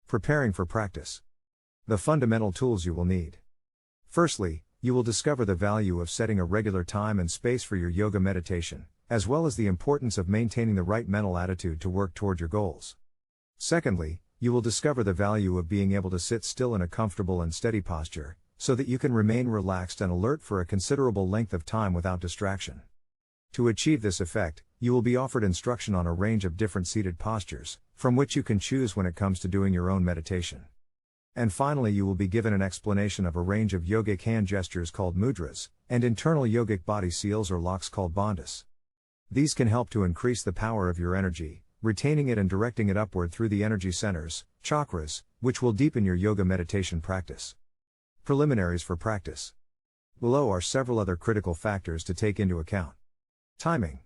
Preparing for practice. The fundamental tools you will need. Firstly, you will discover the value of setting a regular time and space for your yoga meditation, as well as the importance of maintaining the right mental attitude to work toward your goals. Secondly, you will discover the value of being able to sit still in a comfortable and steady posture, so that you can remain relaxed and alert for a considerable length of time without distraction. To achieve this effect, you will be offered instruction on a range of different seated postures, from which you can choose when it comes to doing your own meditation. And finally, you will be given an explanation of a range of yogic hand gestures called mudras, and internal yogic body seals or locks called bandhas. These can help to increase the power of your energy, retaining it and directing it upward through the energy centers, chakras, which will deepen your yoga meditation practice. Preliminaries for practice. Below are several other critical factors to take into account. Timing.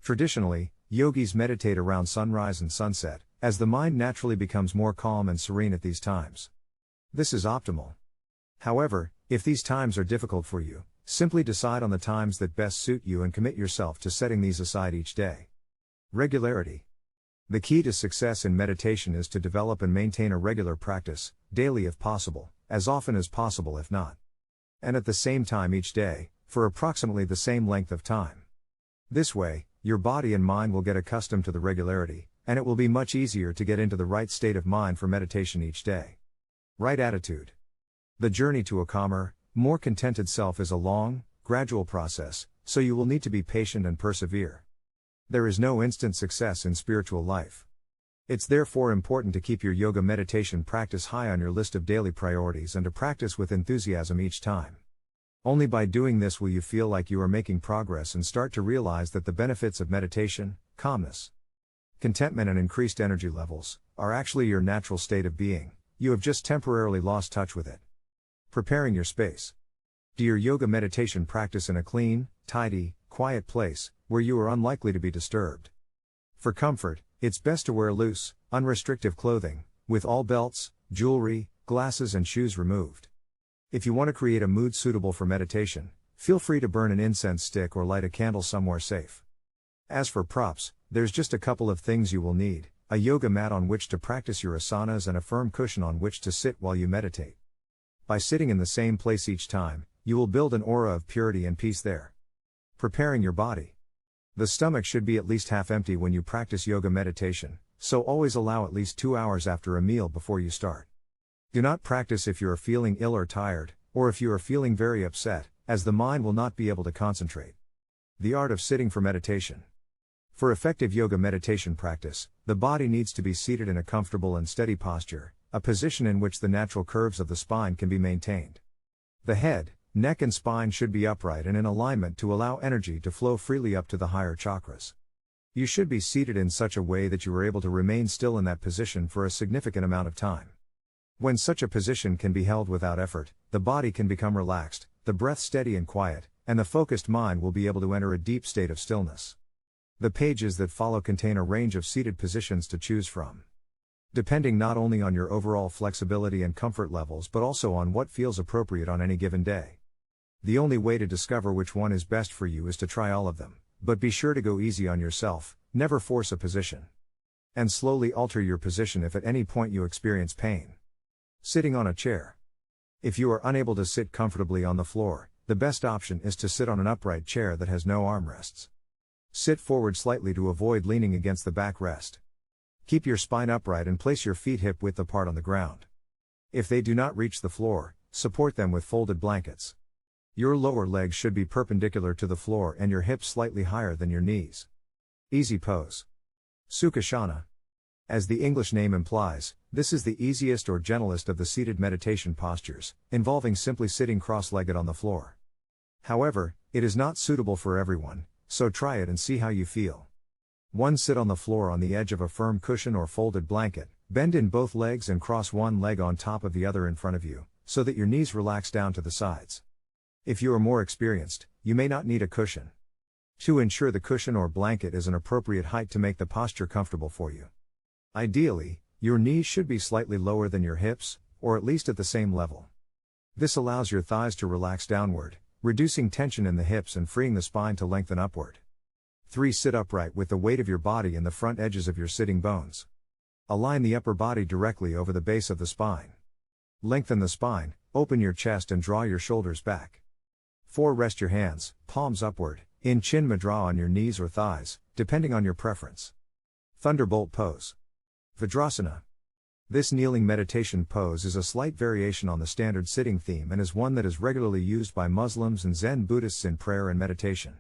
Traditionally, yogis meditate around sunrise and sunset, as the mind naturally becomes more calm and serene at these times. This is optimal. However, if these times are difficult for you, simply decide on the times that best suit you and commit yourself to setting these aside each day. Regularity. The key to success in meditation is to develop and maintain a regular practice, daily if possible, as often as possible if not. And at the same time each day, for approximately the same length of time. This way, your body and mind will get accustomed to the regularity, and it will be much easier to get into the right state of mind for meditation each day. Right attitude. The journey to a calmer, more contented self is a long, gradual process, so you will need to be patient and persevere. There is no instant success in spiritual life. It's therefore important to keep your yoga meditation practice high on your list of daily priorities and to practice with enthusiasm each time. Only by doing this will you feel like you are making progress and start to realize that the benefits of meditation, calmness, contentment and increased energy levels, are actually your natural state of being. You have just temporarily lost touch with it. Preparing your space. Do your yoga meditation practice in a clean, tidy, quiet place, where you are unlikely to be disturbed. For comfort, it's best to wear loose, unrestrictive clothing, with all belts, jewelry, glasses and shoes removed. If you want to create a mood suitable for meditation, feel free to burn an incense stick or light a candle somewhere safe. As for props, there's just a couple of things you will need: a yoga mat on which to practice your asanas and a firm cushion on which to sit while you meditate. By sitting in the same place each time, you will build an aura of purity and peace there. Preparing your body. The stomach should be at least half empty when you practice yoga meditation, so always allow at least 2 hours after a meal before you start. Do not practice if you are feeling ill or tired, or if you are feeling very upset, as the mind will not be able to concentrate. The art of sitting for meditation. For effective yoga meditation practice, the body needs to be seated in a comfortable and steady posture, a position in which the natural curves of the spine can be maintained. The head, neck and spine should be upright and in alignment to allow energy to flow freely up to the higher chakras. You should be seated in such a way that you are able to remain still in that position for a significant amount of time. When such a position can be held without effort, the body can become relaxed, the breath steady and quiet, and the focused mind will be able to enter a deep state of stillness. The pages that follow contain a range of seated positions to choose from. Depending not only on your overall flexibility and comfort levels but also on what feels appropriate on any given day. The only way to discover which one is best for you is to try all of them, but be sure to go easy on yourself, never force a position. And slowly alter your position if at any point you experience pain. Sitting on a chair. If you are unable to sit comfortably on the floor, the best option is to sit on an upright chair that has no armrests. Sit forward slightly to avoid leaning against the backrest. Keep your spine upright and place your feet hip-width apart on the ground. If they do not reach the floor, support them with folded blankets. Your lower legs should be perpendicular to the floor and your hips slightly higher than your knees. Easy pose. Sukhasana. As the English name implies, this is the easiest or gentlest of the seated meditation postures, involving simply sitting cross-legged on the floor. However, it is not suitable for everyone, so try it and see how you feel. 1. Sit on the floor on the edge of a firm cushion or folded blanket, bend in both legs and cross one leg on top of the other in front of you, so that your knees relax down to the sides. If you are more experienced, you may not need a cushion. 2. Ensure the cushion or blanket is an appropriate height to make the posture comfortable for you. Ideally, your knees should be slightly lower than your hips, or at least at the same level. This allows your thighs to relax downward, reducing tension in the hips and freeing the spine to lengthen upward. 3. Sit upright with the weight of your body in the front edges of your sitting bones. Align the upper body directly over the base of the spine. Lengthen the spine, open your chest and draw your shoulders back. 4. Rest your hands, palms upward, in Chin Mudra on your knees or thighs, depending on your preference. Thunderbolt pose. Vajrasana. This kneeling meditation pose is a slight variation on the standard sitting theme and is one that is regularly used by Muslims and Zen Buddhists in prayer and meditation.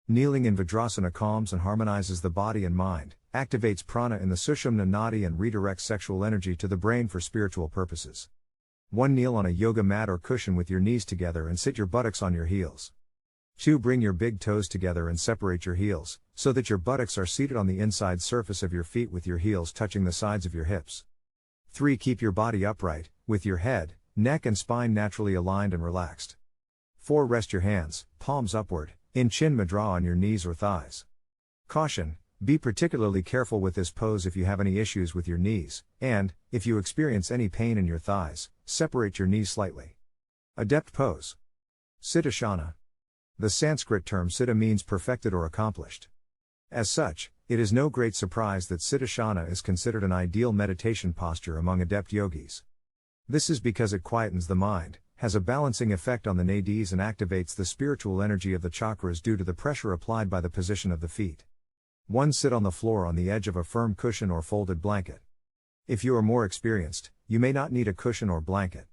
Kneeling in Vajrasana calms and harmonizes the body and mind, activates prana in the Sushumna nadi and redirects sexual energy to the brain for spiritual purposes. 1. Kneel on a yoga mat or cushion with your knees together and sit your buttocks on your heels. 2. Bring your big toes together and separate your heels, so that your buttocks are seated on the inside surface of your feet with your heels touching the sides of your hips. 3. Keep your body upright, with your head, neck and spine naturally aligned and relaxed. 4. Rest your hands, palms upward, in Chin Mudra on your knees or thighs. Caution: be particularly careful with this pose if you have any issues with your knees, and, if you experience any pain in your thighs, separate your knees slightly. ADEPT pose. Siddhasana. The Sanskrit term siddha means perfected or accomplished. As such, it is no great surprise that Siddhasana is considered an ideal meditation posture among adept yogis. This is because it quietens the mind, has a balancing effect on the nadis and activates the spiritual energy of the chakras due to the pressure applied by the position of the feet. 1. Sit on the floor on the edge of a firm cushion or folded blanket. If you are more experienced, you may not need a cushion or blanket.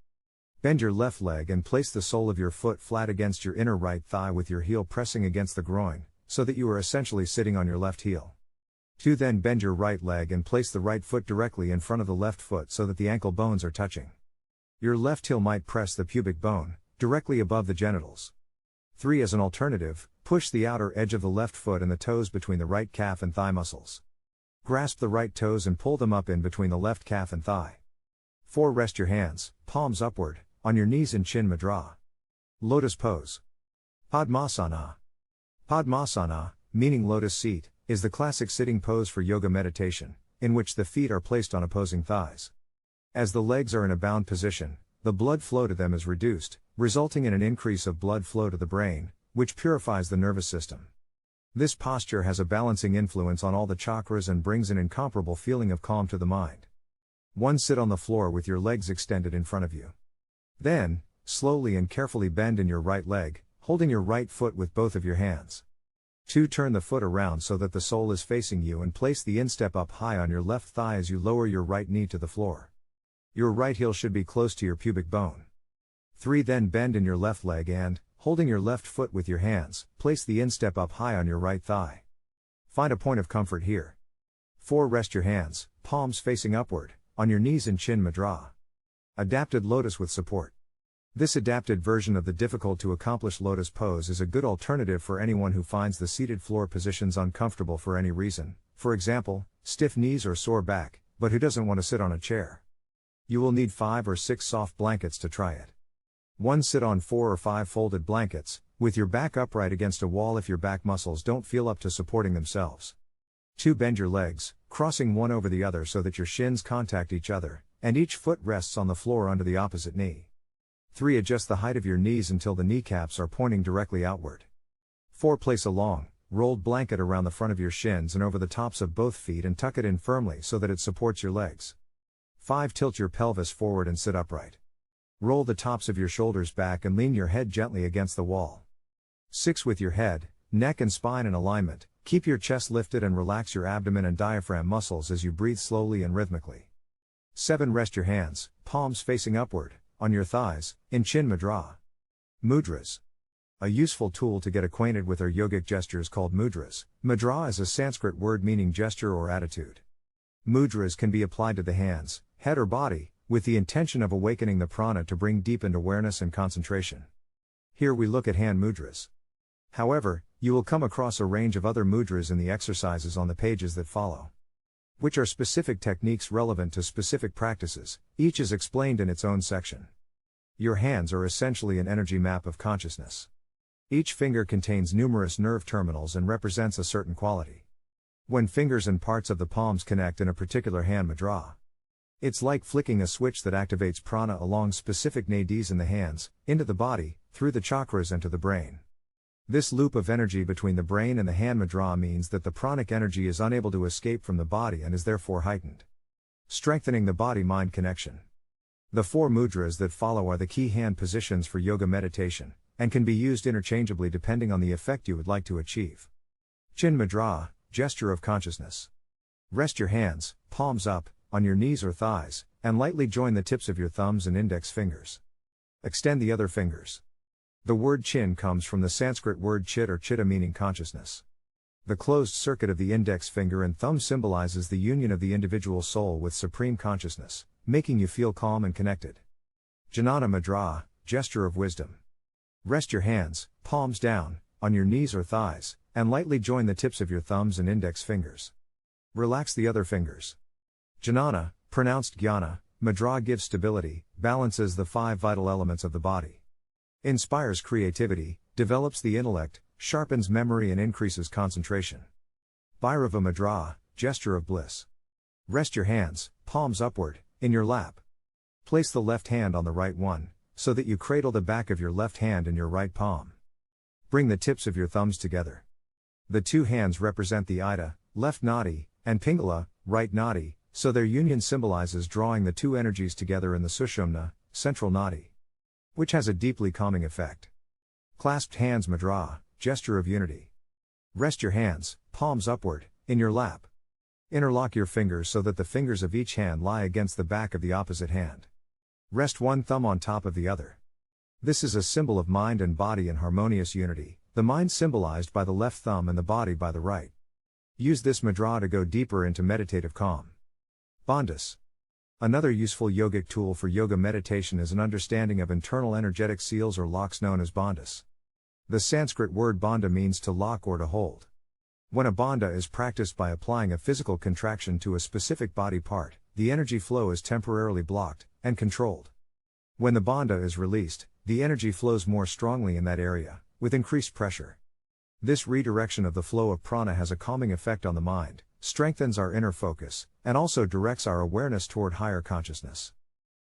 Bend your left leg and place the sole of your foot flat against your inner right thigh with your heel pressing against the groin, so that you are essentially sitting on your left heel. 2. Then bend your right leg and place the right foot directly in front of the left foot so that the ankle bones are touching. Your left heel might press the pubic bone, directly above the genitals. 3. As an alternative, push the outer edge of the left foot and the toes between the right calf and thigh muscles. Grasp the right toes and pull them up in between the left calf and thigh. 4. Rest your hands, palms upward, on your knees in Chin Mudra. Lotus pose. Padmasana. Padmasana, meaning lotus seat, is the classic sitting pose for yoga meditation, in which the feet are placed on opposing thighs. As the legs are in a bound position, the blood flow to them is reduced, resulting in an increase of blood flow to the brain, which purifies the nervous system. This posture has a balancing influence on all the chakras and brings an incomparable feeling of calm to the mind. 1. Sit on the floor with your legs extended in front of you. Then, slowly and carefully bend in your right leg, holding your right foot with both of your hands. 2. Turn the foot around so that the sole is facing you and place the instep up high on your left thigh as you lower your right knee to the floor. Your right heel should be close to your pubic bone. 3. Then bend in your left leg and, holding your left foot with your hands, place the instep up high on your right thigh. Find a point of comfort here. 4. Rest your hands, palms facing upward, on your knees in Chin Mudra. Adapted lotus with support. This adapted version of the difficult to accomplish lotus pose is a good alternative for anyone who finds the seated floor positions uncomfortable for any reason, for example, stiff knees or sore back, but who doesn't want to sit on a chair. You will need 5 or 6 soft blankets to try it. 1. Sit on 4 or 5 folded blankets, with your back upright against a wall if your back muscles don't feel up to supporting themselves. 2. Bend your legs, crossing one over the other so that your shins contact each other, and each foot rests on the floor under the opposite knee. 3. Adjust the height of your knees until the kneecaps are pointing directly outward. 4. Place a long, rolled blanket around the front of your shins and over the tops of both feet and tuck it in firmly so that it supports your legs. 5. Tilt your pelvis forward and sit upright. Roll the tops of your shoulders back and lean your head gently against the wall. 6. With your head, neck and spine in alignment, keep your chest lifted and relax your abdomen and diaphragm muscles as you breathe slowly and rhythmically. 7. Rest your hands, palms facing upward, on your thighs, in Chin Mudra. Mudras. A useful tool to get acquainted with are yogic gestures called mudras. Mudra is a Sanskrit word meaning gesture or attitude. Mudras can be applied to the hands, head or body, with the intention of awakening the prana to bring deepened awareness and concentration. Here we look at hand mudras. However, you will come across a range of other mudras in the exercises on the pages that follow, which are specific techniques relevant to specific practices. Each is explained in its own section. Your hands are essentially an energy map of consciousness. Each finger contains numerous nerve terminals and represents a certain quality. When fingers and parts of the palms connect in a particular hand mudra, it's like flicking a switch that activates prana along specific nadis in the hands, into the body, through the chakras and to the brain. This loop of energy between the brain and the hand mudra means that the pranic energy is unable to escape from the body and is therefore heightened. strengthening the body-mind connection. The 4 mudras that follow are the key hand positions for yoga meditation, and can be used interchangeably depending on the effect you would like to achieve. Chin Mudra, gesture of consciousness. Rest your hands, palms up, on your knees or thighs, and lightly join the tips of your thumbs and index fingers. Extend the other fingers. The word chin comes from the Sanskrit word chit or chitta meaning consciousness. The closed circuit of the index finger and thumb symbolizes the union of the individual soul with supreme consciousness, making you feel calm and connected. Jnana Mudra, gesture of wisdom. Rest your hands, palms down, on your knees or thighs, and lightly join the tips of your thumbs and index fingers. Relax the other fingers. Jnana, pronounced Jnana, Mudra gives stability, balances the 5 vital elements of the body. Inspires creativity, develops the intellect, sharpens memory and increases concentration. Bhairava Mudra, gesture of bliss. Rest your hands, palms upward, in your lap. Place the left hand on the right one, so that you cradle the back of your left hand in your right palm. Bring the tips of your thumbs together. The 2 hands represent the Ida, left nadi, and Pingala, right nadi, so their union symbolizes drawing the 2 energies together in the Sushumna, central nadi, which has a deeply calming effect. Clasped hands Mudra, gesture of unity. Rest your hands, palms upward, in your lap. Interlock your fingers so that the fingers of each hand lie against the back of the opposite hand. Rest one thumb on top of the other. This is a symbol of mind and body in harmonious unity, the mind symbolized by the left thumb and the body by the right. Use this mudra to go deeper into meditative calm. Bandhas. Another useful yogic tool for yoga meditation is an understanding of internal energetic seals or locks known as bandhas. The Sanskrit word bandha means to lock or to hold. When a bandha is practiced by applying a physical contraction to a specific body part, the energy flow is temporarily blocked and controlled. When the bandha is released, the energy flows more strongly in that area, with increased pressure. This redirection of the flow of prana has a calming effect on the mind, strengthens our inner focus, and also directs our awareness toward higher consciousness.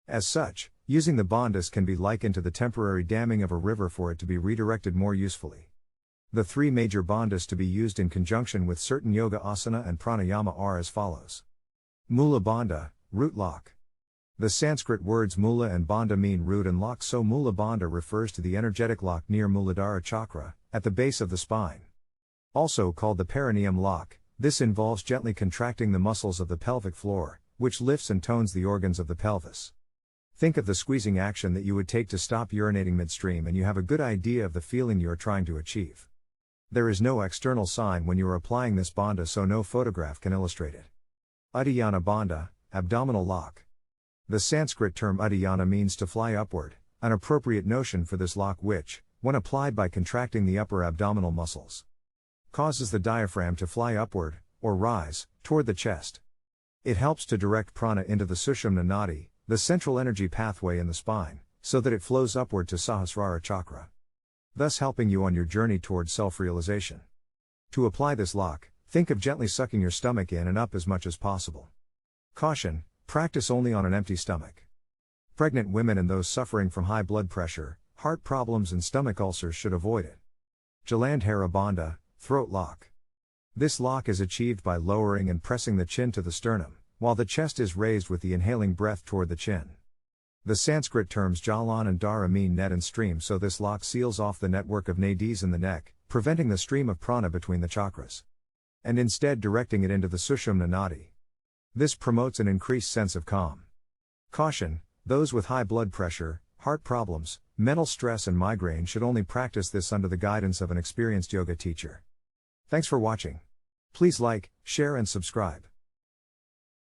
As such, using the bandhas can be likened to the temporary damming of a river for it to be redirected more usefully. The 3 major bandhas to be used in conjunction with certain yoga asana and pranayama are as follows. Mula Bandha, root lock. The Sanskrit words Mula and Bandha mean root and lock, so Mula Bandha refers to the energetic lock near Muladhara chakra, at the base of the spine. Also called the perineum lock, this involves gently contracting the muscles of the pelvic floor, which lifts and tones the organs of the pelvis. Think of the squeezing action that you would take to stop urinating midstream and you have a good idea of the feeling you are trying to achieve. There is no external sign when you are applying this bandha, so no photograph can illustrate it. Uddiyana Bandha, abdominal lock. The Sanskrit term Uddiyana means to fly upward, an appropriate notion for this lock which, when applied by contracting the upper abdominal muscles, causes the diaphragm to fly upward, or rise, toward the chest. It helps to direct prana into the Sushumna nadi, the central energy pathway in the spine, so that it flows upward to Sahasrara chakra, thus helping you on your journey towards self-realization. To apply this lock, think of gently sucking your stomach in and up as much as possible. Caution, practice only on an empty stomach. Pregnant women and those suffering from high blood pressure, heart problems and stomach ulcers should avoid it. Jalandhara Bandha, throat lock. This lock is achieved by lowering and pressing the chin to the sternum, while the chest is raised with the inhaling breath toward the chin. The Sanskrit terms Jalan and Dhara mean net and stream, so this lock seals off the network of nadis in the neck, preventing the stream of prana between the chakras, and instead directing it into the Sushumna nadi. This promotes an increased sense of calm. Caution, those with high blood pressure, heart problems, mental stress and migraine should only practice this under the guidance of an experienced yoga teacher. Thanks for watching. Please like, share and subscribe.